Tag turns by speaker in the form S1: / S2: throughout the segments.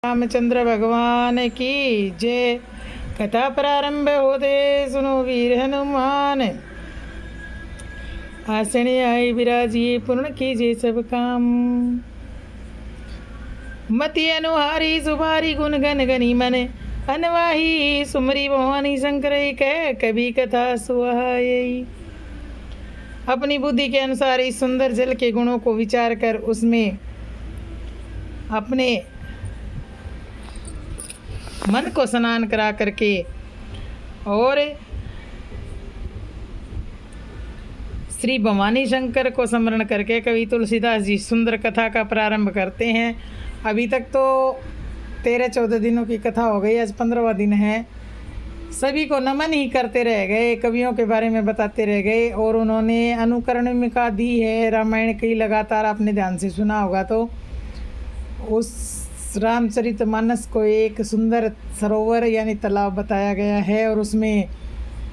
S1: रामचंद्र भगवान की जय। कथा प्रारंभ होते सुनो वीर हनुमान। आसने आई विराजिए पूर्ण कीजिए सब काम। मति अनुहारी सुभारी गुण गण गनी मन अनवाही सुमरी भवानी शंकर कह कभी कथा सुहाई। अपनी बुद्धि के अनुसार इस सुंदर जल के गुणों को विचार कर उसमें अपने मन को स्नान करा करके और श्री भवानी शंकर को स्मरण करके कवि तुलसीदास जी सुंदर कथा का प्रारंभ करते हैं। अभी तक तो 13-14 दिनों की कथा हो गई, आज 15वां दिन है। सभी को नमन ही करते रह गए, कवियों के बारे में बताते रह गए और उन्होंने अनुकरणिका दी है रामायण की। लगातार आपने ध्यान से सुना होगा तो उस रामचरितमानस को एक सुंदर सरोवर यानी तालाब बताया गया है और उसमें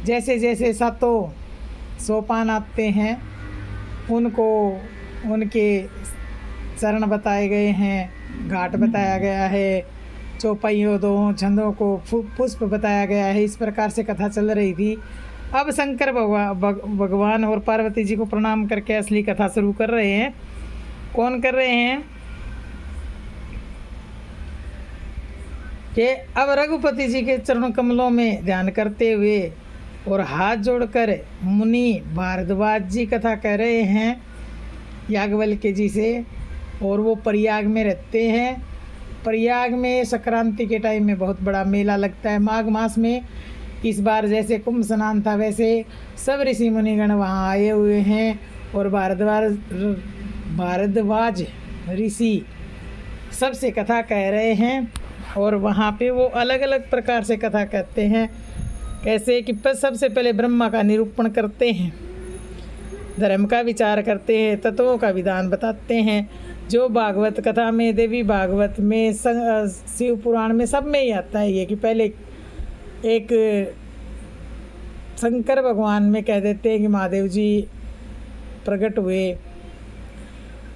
S1: जैसे जैसे सातों सोपान आते हैं उनको उनके चरण बताए गए हैं, घाट बताया गया है, चौपाइयों दो छंदों को पुष्प बताया गया है। इस प्रकार से कथा चल रही थी। अब शंकर भगवान और पार्वती जी को प्रणाम करके असली कथा शुरू कर रहे हैं। कौन कर रहे हैं कि अब रघुपति जी के चरण कमलों में ध्यान करते हुए और हाथ जोड़कर मुनि भारद्वाज जी कथा कह रहे हैं याज्ञवल्क्य जी से। और वो प्रयाग में रहते हैं। प्रयाग में संक्रांति के टाइम में बहुत बड़ा मेला लगता है, माघ मास में। इस बार जैसे कुंभ स्नान था वैसे सब ऋषि मुनिगण वहाँ आए हुए हैं और भारद्वाज ऋषि सबसे कथा कह रहे हैं। और वहाँ पे वो अलग अलग प्रकार से कथा कहते हैं। कैसे कि सबसे पहले ब्रह्मा का निरूपण करते हैं, धर्म का विचार करते हैं, तत्वों का विधान बताते हैं। जो भागवत कथा में, देवी भागवत में, शिव पुराण में, सब में ही आता है ये कि पहले एक शंकर भगवान में कह देते हैं कि महादेव जी प्रकट हुए,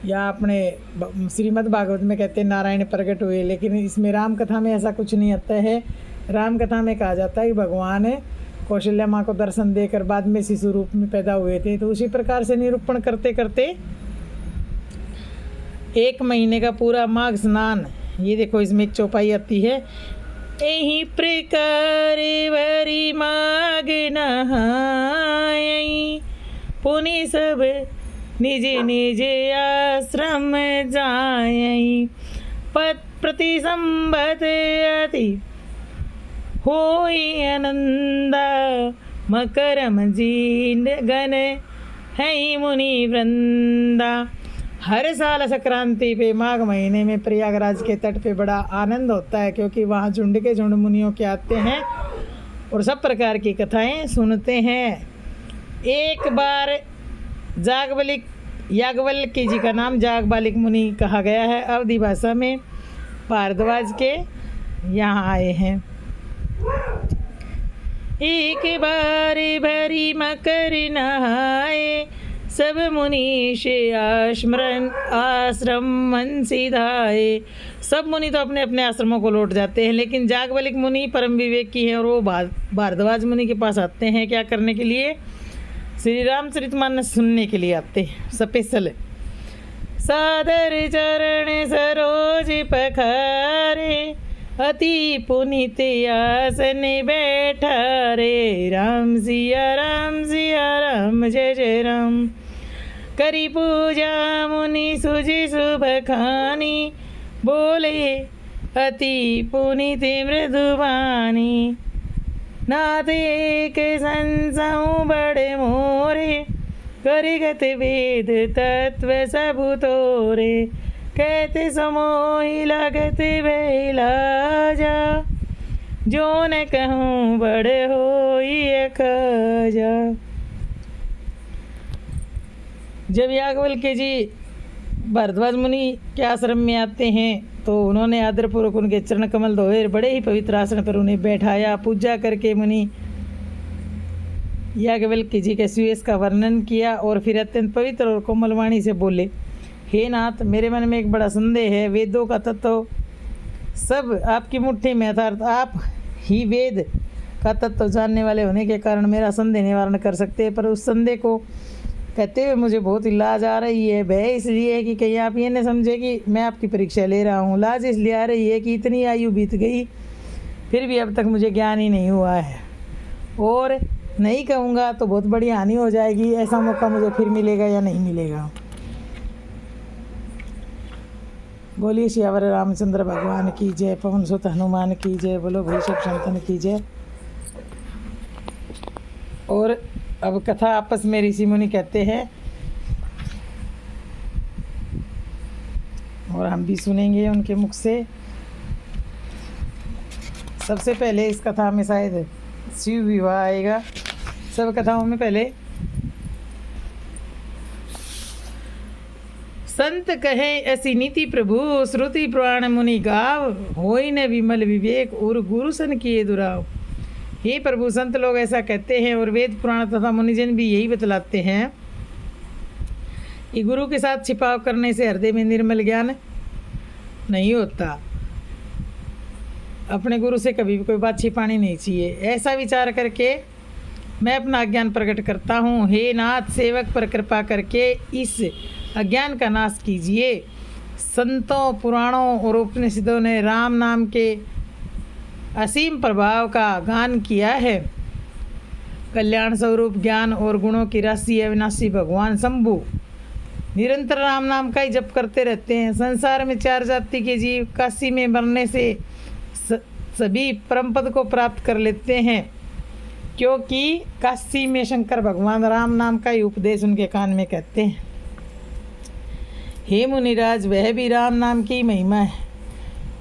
S1: या अपने श्रीमद् भागवत में कहते हैं नारायण प्रकट हुए। लेकिन इसमें राम कथा में ऐसा कुछ नहीं आता है। राम कथा में कहा जाता है कि भगवान कौशल्या माँ को दर्शन देकर बाद में शिशु रूप में पैदा हुए थे। तो उसी प्रकार से निरूपण करते करते 1 महीने का पूरा माघ स्नान, ये देखो इसमें एक चौपाई आती है। यही प्रकार भरी माघ नहाई पुनि सब निज निज आश्रम जाई। प्रति संबत अति होई आनंदा मकरम जीन गण है मुनि वृंदा। हर साल संक्रांति पे माघ महीने में प्रयागराज के तट पे बड़ा आनंद होता है, क्योंकि वहाँ झुंड के झुंड मुनियों के आते हैं और सब प्रकार की कथाएं सुनते हैं। एक बार याज्ञवल्क्य जी का नाम जागबालिक मुनि कहा गया है अवधि भाषा में। भारद्वाज के यहाँ आए हैं। एक बार भरी मकर नहाए सब मुनीष आश्रम मन सिधाए। सब मुनि तो अपने अपने आश्रमों को लौट जाते हैं, लेकिन जागबालिक मुनि परम विवेकी हैं और वो भारद्वाज मुनि के पास आते हैं। क्या करने के लिए? श्री रामचरितमानस सुनने के लिए आते हैं स्पेशल। सादर चरण सरोज पखारे अति पुनित आसन बैठा रे। राम सिया राम जय जय राम। करी पूजा मुनि सुजि शुभ खानी बोले अति पुनित मृदुबानी। नाथ एक संसहु बड़े मोरे करिगत वेद तत्व सबु तोरे। कहते समोहि लगत बेलाजा जो न कहूँ बड़े होई अकाजा। जब याज्ञवल्क्य जी भारद्वाज मुनि के आश्रम में आते हैं तो उन्होंने आदरपूर्वक उनके चरण कमल धोए, बड़े ही पवित्र आसन पर उन्हें बैठाया। पूजा करके मुनि याज्ञवल्क्य जी के सुयश का वर्णन किया और फिर अत्यंत पवित्र और कोमल वाणी से बोले, हे नाथ, मेरे मन में एक बड़ा संदेह है। वेदों का तत्व सब आपकी मुट्ठी में अर्थात आप ही वेद का तत्व जानने वाले होने के कारण मेरा संदेह निवारण कर सकते हैं। पर उस संदेह को कहते हुए मुझे बहुत ही लाज आ रही है। भय इसलिए है कि कहीं आप ये न समझे कि मैं आपकी परीक्षा ले रहा हूँ। लाज इसलिए आ रही है कि इतनी आयु बीत गई फिर भी अब तक मुझे ज्ञान ही नहीं हुआ है, और नहीं कहूँगा तो बहुत बड़ी हानि हो जाएगी। ऐसा मौका मुझे फिर मिलेगा या नहीं मिलेगा। बोलिए सियावर रामचंद्र भगवान की जय, पवन सुत हनुमान की जय, बोलो भाई सब संतन की जय। और अब कथा आपस में ऋषि मुनि कहते हैं और हम भी सुनेंगे उनके मुख से। सबसे पहले इस कथा में शायद शिव विवाह आएगा। सब कथाओं में पहले संत कहे ऐसी नीति प्रभु, श्रुति पुराण मुनि गाव, होई न विमल विवेक और गुरु सन किए दुराव। हे प्रभु, संत लोग ऐसा कहते हैं और वेद पुराण तथा मुनिजन भी यही बतलाते हैं कि गुरु के साथ छिपाव करने से हृदय में निर्मल ज्ञान नहीं होता। अपने गुरु से कभी भी कोई बात छिपानी नहीं चाहिए। ऐसा विचार करके मैं अपना अज्ञान प्रकट करता हूँ। हे नाथ, सेवक पर कृपा करके इस अज्ञान का नाश कीजिए। संतों, पुराणों और उपनिषदों ने राम नाम के असीम प्रभाव का गान किया है। कल्याण स्वरूप ज्ञान और गुणों की राशि अविनाशी भगवान शंभु निरंतर राम नाम का ही जप करते रहते हैं। संसार में 4 जाति के जीव काशी में मरने से सभी परम पद को प्राप्त कर लेते हैं, क्योंकि काशी में शंकर भगवान राम नाम का ही उपदेश उनके कान में कहते हैं। हे मुनिराज, वह भी राम नाम की महिमा है,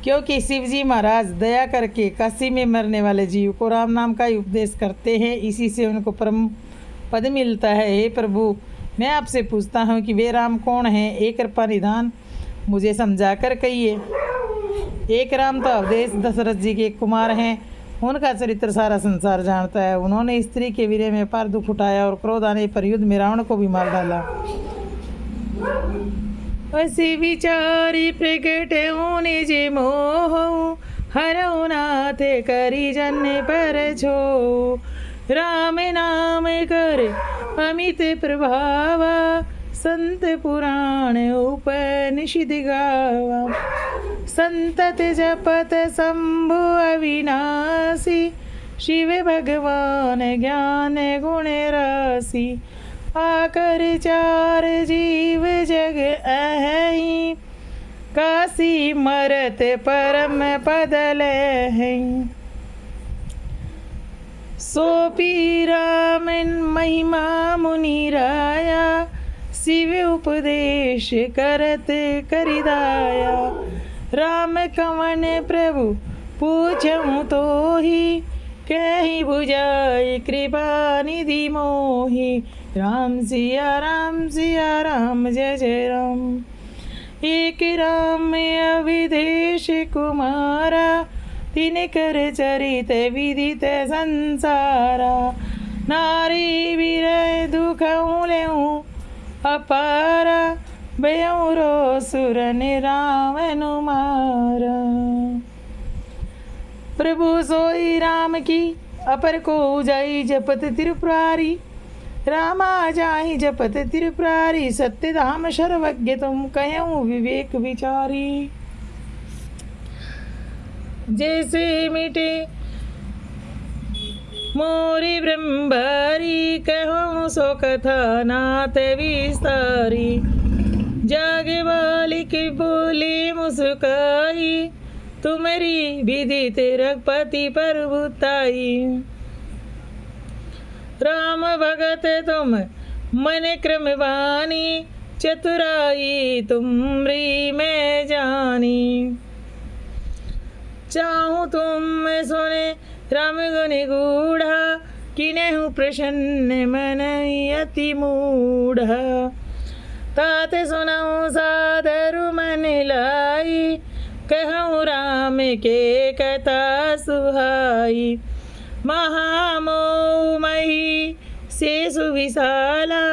S1: क्योंकि शिवजी महाराज दया करके काशी में मरने वाले जीव को राम नाम का ही उपदेश करते हैं। इसी से उनको परम पद मिलता है। हे प्रभु, मैं आपसे पूछता हूँ कि वे राम कौन हैं? एक कृपा निधान मुझे समझा कर कहिए। एक राम तो अवधेश दशरथ जी के कुमार हैं। उनका चरित्र सारा संसार जानता है। उन्होंने स्त्री के वीर्य में पार दुख उठाया और क्रोध आने पर युद्ध में रावण को भी मार डाला। असी विचारी प्रकट होने जे मोह, हरऊ नाथ करी जन पर छो। राम नाम कर अमित प्रभावा, संत पुराण उपनिषद गावा। संतत जपत शंभु अविनाशी, शिव भगवान ज्ञान गुण राशि। आकर 4 जीव जग अहि, काशी मरत परम पद लहै। सोपी राम महिमा मुनि राया, शिव उपदेश करत करिदाया। राम कवन प्रभु पूछऊँ तो ही, कहीं बुझाई कृपा निधि मोहि। राम सिया राम जय जय राम। एक राम अविदेश कुमारा, तिन कर चरित विदित संसारा। नारी विरह दुख लेऊँ अपारा, भयऊ रो सुरन रावण मारा। प्रभु सोई राम की अपर को जाई, जपत त्रिपुरारी। रामा जाहि जपत त्रिपुरारी, सत्य धाम सर्वज्ञ तुम कहूँ विवेक विचारी। जैसे मिटे मोरी ब्रह्मबारी, कहूँ सो कथा नाथ विस्तारी। जागे बालिक बोली मुस्काई, तुम्हारी विधि रघुपति प्रभुताई। राम भगत तुम मन क्रमवानी, चतुराई तुमरी मैं जानी। चाहूँ तुम सुने राम गुण गूढ़ा, किन्हु प्रसन्न मन अति मूढ़ा। तात सुनऊँ सादरु मन लाई, कहूँ राम के कथा सुहाई। महामोमही शेषु विशाला,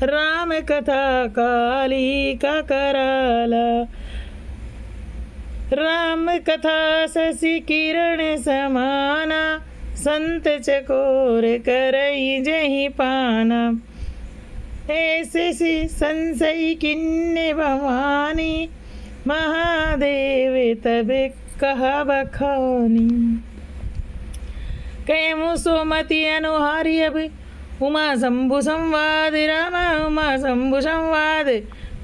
S1: राम कथा काली का कराला। राम कथा शशि किरण समाना, संत चकोर करई जही पाना। ऐसे सी संशय किन्ने भवानी, महादेव तब कहा बखानी। कैमु सोमति अनुहारी अब, उमा शंभु संवाद, रामा उमा शंभु संवाद।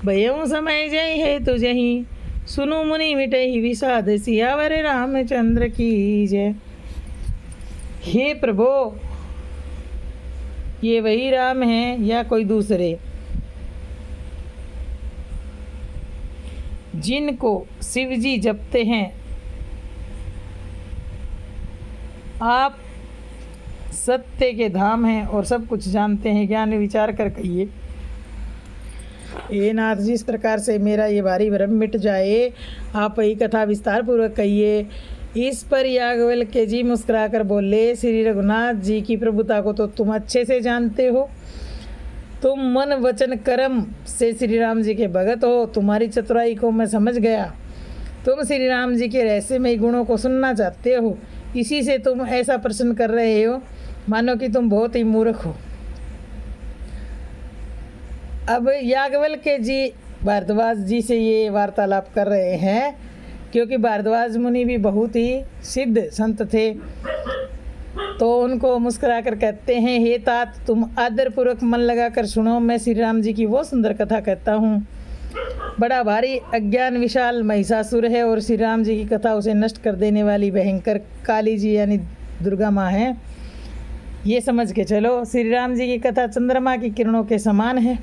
S1: भयउ समय जय है तुझही, सुनु मुनि मिटहि विषाद, सियावर रामचंद्र की जय। हे प्रभो, ये वही राम हैं या कोई दूसरे, जिनको शिव जी जपते हैं? आप सत्य के धाम हैं और सब कुछ जानते हैं, ज्ञान विचार कर कहिए। हे नाथ, जिस प्रकार से मेरा ये भारी भ्रम मिट जाए, आप वही कथा विस्तार पूर्वक कहिए। इस पर याज्ञवल्क्य के जी मुस्कुरा कर बोले, श्री रघुनाथ जी की प्रभुता को तो तुम अच्छे से जानते हो। तुम मन वचन कर्म से श्री राम जी के भगत हो। तुम्हारी चतुराई को मैं समझ गया। तुम श्री राम जी के रहस्यमय गुणों को सुनना चाहते हो, इसी से तुम ऐसा प्रश्न कर रहे हो, मानो कि तुम बहुत ही मूर्ख हो। अब याज्ञवल्क्य जी भारद्वाज जी से ये वार्तालाप कर रहे हैं, क्योंकि भारद्वाज मुनि भी बहुत ही सिद्ध संत थे। तो उनको मुस्कुरा कर कहते हैं, हे तात, तुम आदरपूर्वक मन लगाकर सुनो। मैं श्री राम जी की वो सुंदर कथा कहता हूँ। बड़ा भारी अज्ञान विशाल महिषासुर है और श्री राम जी की कथा उसे नष्ट कर देने वाली भयंकर काली जी यानी दुर्गा माँ है। ये समझ के चलो, श्री राम जी की कथा चंद्रमा की किरणों के समान है,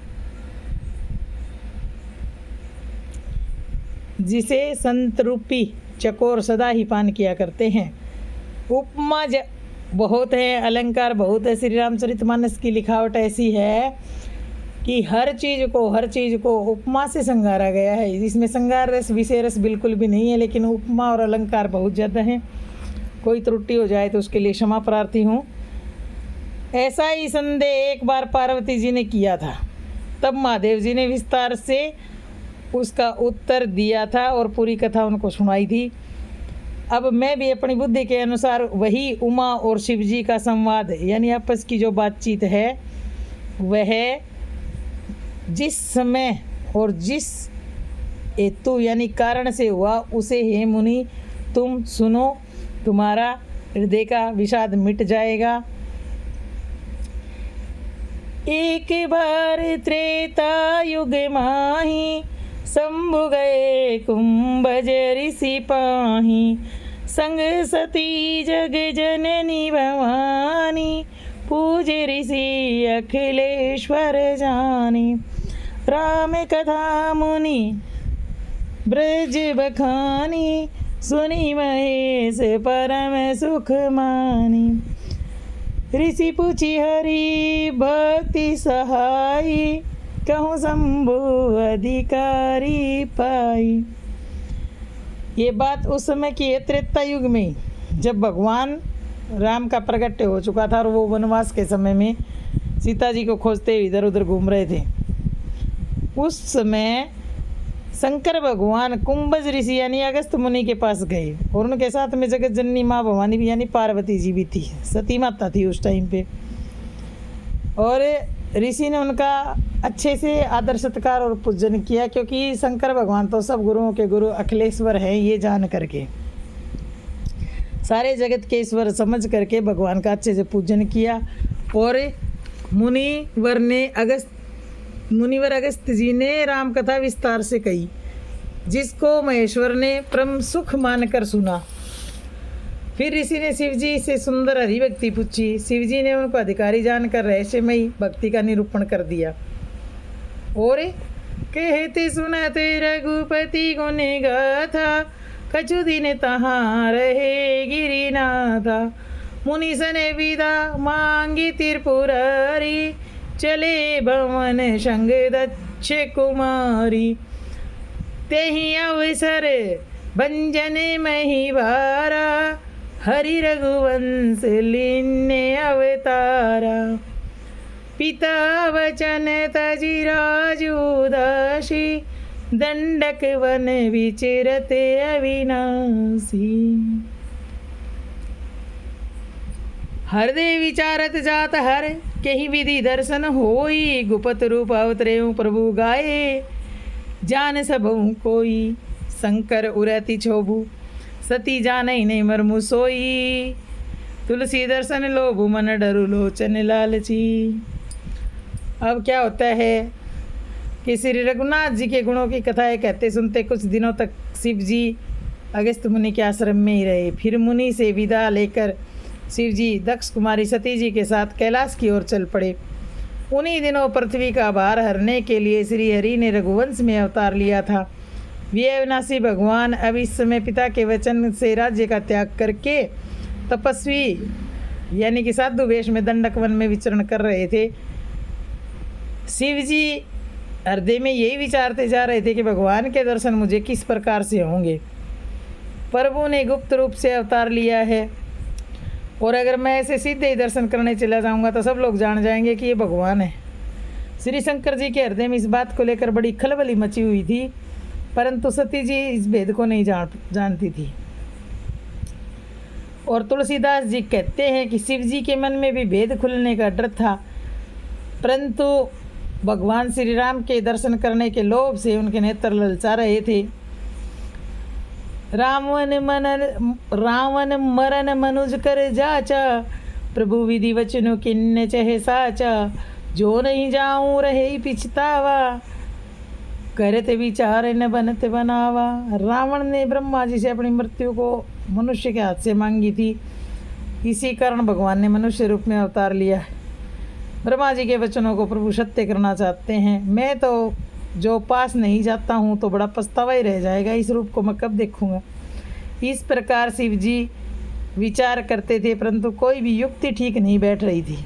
S1: जिसे संत रूपी चकोर सदा ही पान किया करते हैं। उपमा बहुत है, अलंकार बहुत है। श्री रामचरितमानस की लिखावट ऐसी है कि हर चीज़ को उपमा से संगारा गया है। इसमें संगार रस विषय रस बिल्कुल भी नहीं है, लेकिन उपमा और अलंकार बहुत ज़्यादा हैं। कोई त्रुटि हो जाए तो उसके लिए क्षमा प्रार्थी हूँ। ऐसा ही संदेह एक बार पार्वती जी ने किया था, तब महादेव जी ने विस्तार से उसका उत्तर दिया था और पूरी कथा उनको सुनाई थी। अब मैं भी अपनी बुद्धि के अनुसार वही उमा और शिव जी का संवाद यानी आपस की जो बातचीत है, वह जिस समय और जिस हेतु यानी कारण से हुआ, उसे हे मुनि तुम सुनो, तुम्हारा हृदय का विषाद मिट जाएगा। एक बार त्रेता युग माही, शंभु गए कुंभज ऋषि पाही। संग सती जग जननी भवानी, पूज ऋषि अखिलेश्वर जानी। राम कथा मुनि ब्रज बखानी, सुनी महेश परम सुख मानी। ऋषि पूछी हरि भक्ति सहाई, कहूँ शंभु अधिकारी पाई। ये बात उस समय की है, त्रेता युग में, जब भगवान राम का प्रगट्य हो चुका था और वो वनवास के समय में सीता जी को खोजते इधर उधर घूम रहे थे। उस समय शंकर भगवान कुंभज ऋषि यानी अगस्त मुनि के पास गए और उनके साथ में जगत जननी माँ भवानी भी यानी पार्वती जी भी थी, सती माता थी उस टाइम पे। और ऋषि ने उनका अच्छे से आदर सत्कार और पूजन किया, क्योंकि शंकर भगवान तो सब गुरुओं के गुरु अखिलेश्वर हैं, ये जान करके सारे जगत के ईश्वर समझ करके भगवान का अच्छे से पूजन किया। और मुनिवर अगस्त जी ने राम कथा विस्तार से कही, जिसको महेश्वर ने परम सुख मानकर सुना। फिर ऋषि ने शिव जी से सुंदर हरिभक्ति पूछी। शिव जी ने उनको अधिकारी जानकर रहस्यमयी भक्ति का निरूपण कर दिया। और कहते सुनते रघुपति गुण गाथा, कछु दिन तहाँ रहे गिरिनाथा। मुनि सने विदा मांगी त्रिपुरारी, चले भवन संग दक्ष कुमारी। तेहि अवसर भंजन महिवारा, हरि रघुवंश लीने अवतारा। पिता वचन तजि राजू दासी, दंडक वन विचरते अविनाशी। हृदय विचारत जात हर कही विधि दर्शन होई, गुपत रूप अवतरे प्रभु गाए जान सबहु कोई। शंकर उरति छोभु सती जानई नहीं मरमु सोई, तुलसी दर्शन लोभु मन डरु लोचन लालची। अब क्या होता है कि श्री रघुनाथ जी के गुणों की कथाएं कहते सुनते कुछ दिनों तक शिव जी अगस्त मुनि के आश्रम में ही रहे। फिर मुनि से विदा लेकर शिव जी दक्ष कुमारी सती जी के साथ कैलाश की ओर चल पड़े। उन्हीं दिनों पृथ्वी का भार हरने के लिए श्री हरि ने रघुवंश में अवतार लिया था। वे अविनाशी भगवान अब इस समय पिता के वचन से राज्य का त्याग करके तपस्वी यानी कि साधु वेश में दंडक वन में विचरण कर रहे थे। शिव जी हृदय में यही विचारते जा रहे थे कि भगवान के दर्शन मुझे किस प्रकार से होंगे। प्रभु ने गुप्त रूप से अवतार लिया है और अगर मैं ऐसे सीधे ही दर्शन करने चला जाऊंगा तो सब लोग जान जाएंगे कि ये भगवान है। श्री शंकर जी के हृदय में इस बात को लेकर बड़ी खलबली मची हुई थी, परंतु सती जी इस भेद को नहीं जानती थी। और तुलसीदास जी कहते हैं कि शिव जी के मन में भी भेद खुलने का डर था, परंतु भगवान श्री राम के दर्शन करने के लोभ से उनके नेत्र ललचा रहे थे। रावण मरन मनुज कर जाचा, प्रभु विधि वचन किन्न चहे साचा। जो नहीं जाऊं रहे पिछतावा, करत विचार न बनत बनावा। रावण ने ब्रह्मा जी से अपनी मृत्यु को मनुष्य के हाथ से मांगी थी, इसी कारण भगवान ने मनुष्य रूप में अवतार लिया। ब्रह्मा जी के वचनों को प्रभु सत्य करना चाहते हैं। मैं तो जो पास नहीं जाता हूँ तो बड़ा पछतावा ही रह जाएगा, इस रूप को मैं कब देखूँगा। इस प्रकार शिव जी विचार करते थे, परंतु कोई भी युक्ति ठीक नहीं बैठ रही थी।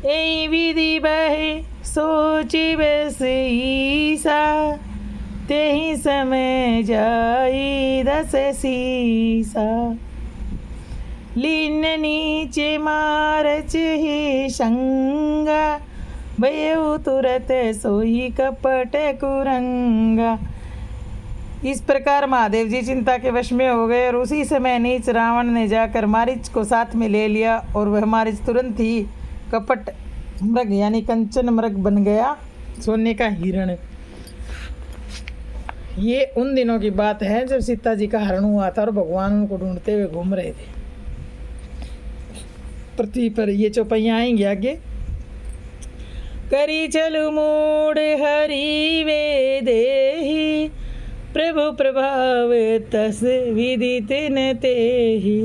S1: ऐ विधि बहे सोची बस ईसा, तेहि समय जाई दस सीसा। लीन नीचे मारच ही संगा, भयउ तुरत सोई कपट कुरंगा। इस प्रकार महादेव जी चिंता के वश में हो गए और उसी समय नीच रावण ने जाकर मारीच को साथ में ले लिया और वह मारीच तुरंत ही कपट मृग यानी कंचन मृग बन गया, सोने का हिरण। ये उन दिनों की बात है जब सीता जी का हरण हुआ था और भगवान उनको ढूंढते हुए घूम रहे थे पृथ्वी पर। ये चौपाइयाँ आएंगी आगे। करी चलु मूड हरि वे देहि, प्रभु प्रभाव तस विदित न तेहि।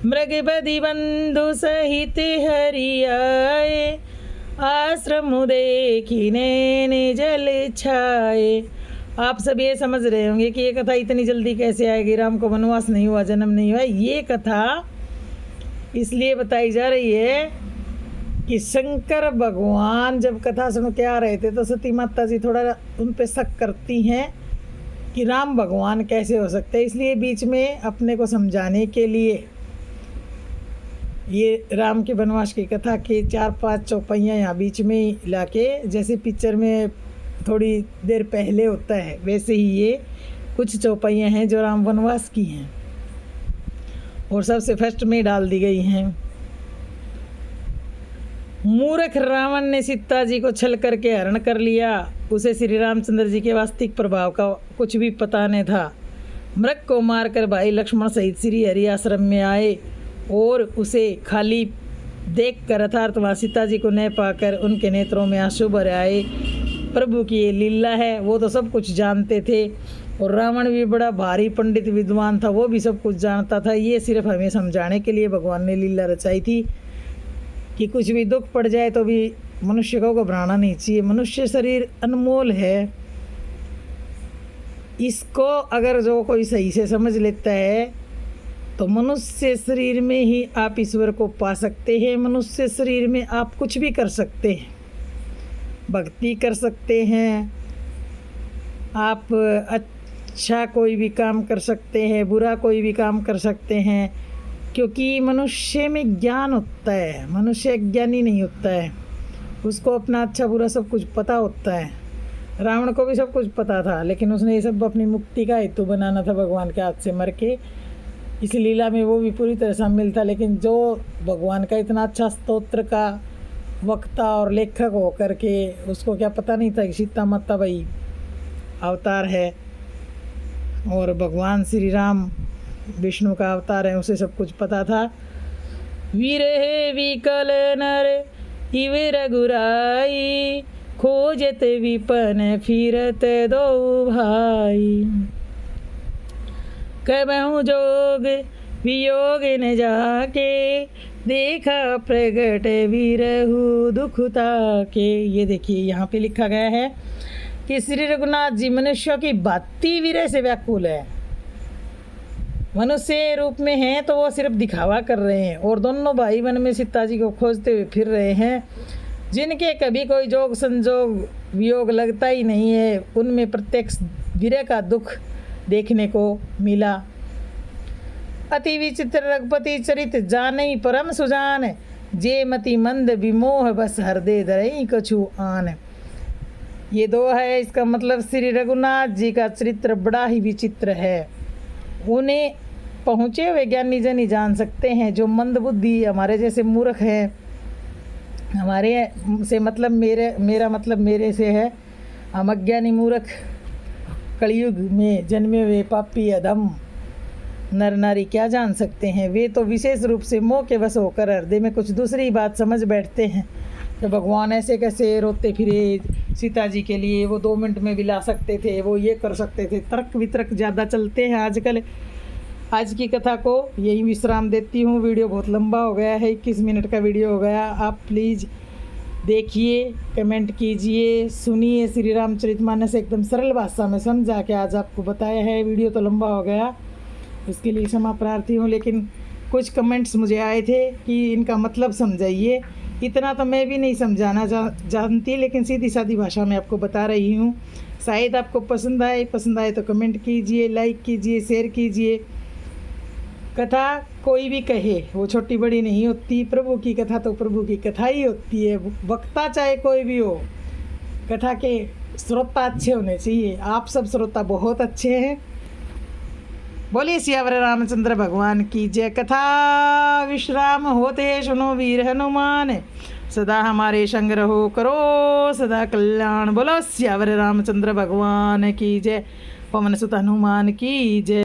S1: मृग बदि बंधु सहित हरि आए, आश्रम देखिने जल छाए। आप सब ये समझ रहे होंगे कि ये कथा इतनी जल्दी कैसे आएगी, राम को वनवास नहीं हुआ, जन्म नहीं हुआ। ये कथा इसलिए बताई जा रही है कि शंकर भगवान जब कथा सुन के आ रहे थे तो सती माता जी थोड़ा उन पे शक करती हैं कि राम भगवान कैसे हो सकते हैं। इसलिए बीच में अपने को समझाने के लिए ये राम के वनवास की कथा के 4-5 चौपाइयाँ यहाँ बीच में ही लाके, जैसे पिक्चर में थोड़ी देर पहले होता है वैसे ही ये कुछ चौपाइयाँ हैं जो राम वनवास की हैं और सबसे फर्स्ट में डाल दी गई हैं। मूर्ख रावण ने सीता जी को छल करके हरण कर लिया। उसे श्री रामचंद्र जी के वास्तविक प्रभाव का कुछ भी पता नहीं था। मृग को मारकर भाई लक्ष्मण सहित श्री हरि आश्रम में आए और उसे खाली देख कर अर्थात वहाँ सीता जी को न पाकर उनके नेत्रों में आंसू भर आए। प्रभु की ये लीला है, वो तो सब कुछ जानते थे और रावण भी बड़ा भारी पंडित विद्वान था, वो भी सब कुछ जानता था। ये सिर्फ हमें समझाने के लिए भगवान ने लीला रचाई थी कि कुछ भी दुख पड़ जाए तो भी मनुष्य को घबराना नहीं चाहिए। मनुष्य शरीर अनमोल है, इसको अगर जो कोई सही से समझ लेता है तो मनुष्य शरीर में ही आप ईश्वर को पा सकते हैं। मनुष्य शरीर में आप कुछ भी कर सकते हैं, भक्ति कर सकते हैं, आप अच्छा कोई भी काम कर सकते हैं, बुरा कोई भी काम कर सकते हैं, क्योंकि मनुष्य में ज्ञान होता है। मनुष्य ज्ञानी नहीं होता है, उसको अपना अच्छा बुरा सब कुछ पता होता है। रावण को भी सब कुछ पता था, लेकिन उसने ये सब अपनी मुक्ति का हेतु बनाना था भगवान के हाथ से मर के। इस लीला में वो भी पूरी तरह शामिल था। लेकिन जो भगवान का इतना अच्छा स्तोत्र का वक्ता और लेखक हो करके उसको क्या पता नहीं था कि सीता माता भाई अवतार है और भगवान श्री राम विष्णु का अवतार है, उसे सब कुछ पता था। वीर है विकल नर इव रघुराई, खोजत विपन फिरत दो भाई। कबहु जोग वियोग न जाके, देखा प्रगट वीरहु दुख ताके। ये देखिए यहाँ पे लिखा गया है कि श्री रघुनाथ जी मनुष्यों की भांति वीर से व्याकुल है। मनुष्य रूप में हैं तो वो सिर्फ दिखावा कर रहे हैं, और दोनों भाई वन में सीता जी को खोजते हुए फिर रहे हैं। जिनके कभी कोई जोग संजोग वियोग लगता ही नहीं है, उनमें प्रत्यक्ष वीर का दुख देखने को मिला। अति विचित्र रघुपति चरित जानई परम सुजान, जे मति मंद विमोह बस हृदय धरई कछु आन। ये दो है, इसका मतलब श्री रघुनाथ जी का चरित्र बड़ा ही विचित्र है। उन्हें पहुँचे हुए ज्ञानी जन ही जान सकते हैं। जो मंद बुद्धि हमारे जैसे मूर्ख हैं, हमारे से मतलब मेरा मतलब मेरे से है, हम अज्ञानी मूर्ख कलयुग में जन्मे हुए पापी अधम नर नारी क्या जान सकते हैं। वे तो विशेष रूप से मोह के वश होकर हृदय में कुछ दूसरी बात समझ बैठते हैं कि भगवान ऐसे कैसे रोते फिरे सीता जी के लिए, वो 2 मिनट में भी ला सकते थे, वो ये कर सकते थे। तर्क वितर्क ज़्यादा चलते हैं आजकल। आज की कथा को यही विश्राम देती हूँ। वीडियो बहुत लंबा हो गया है, 21 मिनट का वीडियो हो गया। आप प्लीज़ देखिए, कमेंट कीजिए, सुनिए। श्री रामचरितमानस एकदम सरल भाषा में समझा के आज आपको बताया है। वीडियो तो लंबा हो गया, उसके लिए क्षमा प्रार्थी हूँ, लेकिन कुछ कमेंट्स मुझे आए थे कि इनका मतलब समझाइए। इतना तो मैं भी नहीं समझाना जानती, लेकिन सीधी सादी भाषा में आपको बता रही हूँ। शायद आपको पसंद आए तो कमेंट कीजिए, लाइक कीजिए, शेयर कीजिए। कथा कोई भी कहे वो छोटी बड़ी नहीं होती। प्रभु की कथा तो प्रभु की कथा ही होती है। वक्ता चाहे कोई भी हो, कथा के श्रोता अच्छे होने चाहिए। आप सब श्रोता बहुत अच्छे हैं। बोलिए सियावर रामचंद्र भगवान की जय। कथा विश्राम होते सुनो वीर हनुमान, सदा हमारे संग रहो करो सदा कल्याण। बोलो सियावर रामचंद्र भगवान की जय। पवन सुत हनुमान की जय।